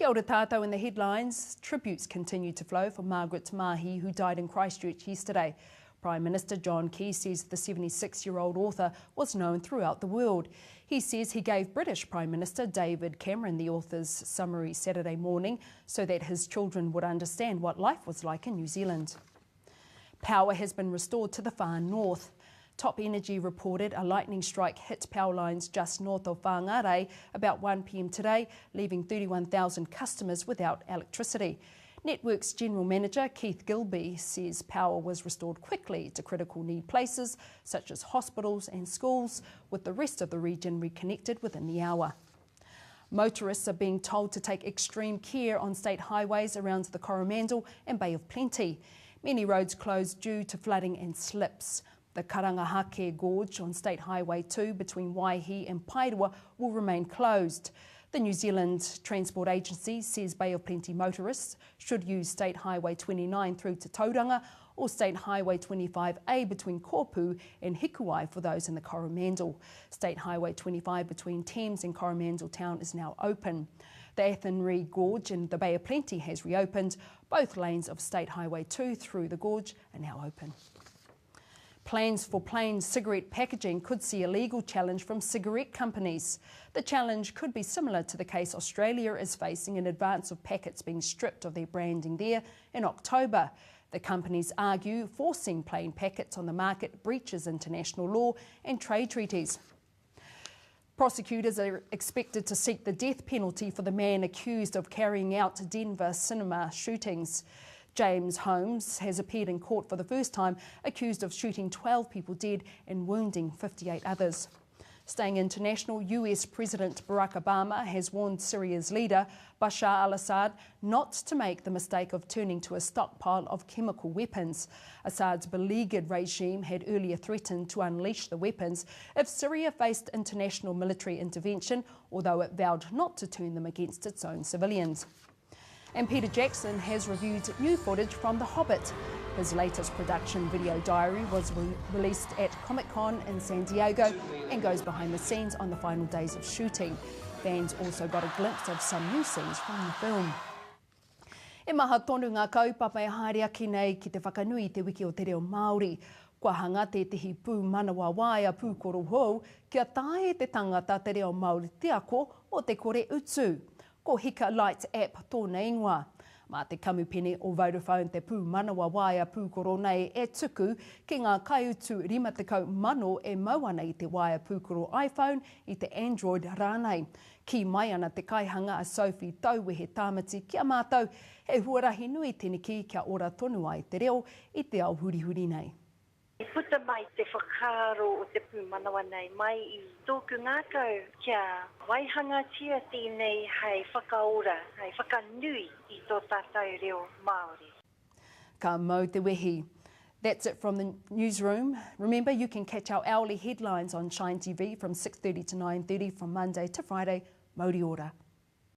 Kia ora tātou in the headlines. Tributes continue to flow for Margaret Mahy, who died in Christchurch yesterday. Prime Minister John Key says the 76-year-old author was known throughout the world. He says he gave British Prime Minister David Cameron the author's summary Saturday morning so that his children would understand what life was like in New Zealand. Power has been restored to the far north. Top Energy reported a lightning strike hit power lines just north of Whangarei about 1 p.m. today, leaving 31,000 customers without electricity. Network's General Manager Keith Gilby says power was restored quickly to critical need places such as hospitals and schools, with the rest of the region reconnected within the hour. Motorists are being told to take extreme care on state highways around the Coromandel and Bay of Plenty. Many roads closed due to flooding and slips. The Karangahake Gorge on State Highway 2 between Waihi and Pairua will remain closed. The New Zealand Transport Agency says Bay of Plenty motorists should use State Highway 29 through to Tauranga or State Highway 25A between Kopu and Hikuai for those in the Coromandel. State Highway 25 between Thames and Coromandel Town is now open. The Athenry Gorge in the Bay of Plenty has reopened. Both lanes of State Highway 2 through the gorge are now open. Plans for plain cigarette packaging could see a legal challenge from cigarette companies. The challenge could be similar to the case Australia is facing in advance of packets being stripped of their branding there in October. The companies argue forcing plain packets on the market breaches international law and trade treaties. Prosecutors are expected to seek the death penalty for the man accused of carrying out Denver cinema shootings. James Holmes has appeared in court for the first time, accused of shooting 12 people dead and wounding 58 others. Staying international, US President Barak Obama has warned Syria's leader, Bashar al-Assad, not to make the mistake of turning to a stockpile of chemical weapons. Assad's beleaguered regime had earlier threatened to unleash the weapons if Syria faced international military intervention, although it vowed not to turn them against its own civilians. And Peter Jackson has reviewed new footage from The Hobbit. His latest production video diary was released at Comic-Con in San Diego and goes behind the scenes on the final days of shooting. Fans also got a glimpse of some new scenes from the film. E maha tonu ngā kaupapa e haere aki nei ki te whakanui Te Wiki o Te Reo Māori. Kua hanga te tehi pū manawa waia pūkoro hou, kia tae te tangata Te Reo Māori tiako o te kore utu. Ko Hika Light app tōna ingoa. Mā te kamupene o Vodafone te pū manawa waia pūkoro nei e tuku ki ngā kaiutu 50,000 e maua nei te waia pūkoro iPhone i te Android rānei. Ki mai ana te kaihanga a Sophie Tauwehe Tāmati kia mātou, he huarahi nui teniki kia ora tonu ai te reo i te ao hurihuri nei. I puta mai te whakaro o te pūmanawa nei mai i tōku ngākau kia waihanga tia tēnei hei whakaora, hei whakanui i tō tātou reo Māori. Ka mau te wehi. That's it from the newsroom. Remember, you can catch our hourly headlines on Shine TV from 6:30 to 9:30 from Monday to Friday. Mauri ora.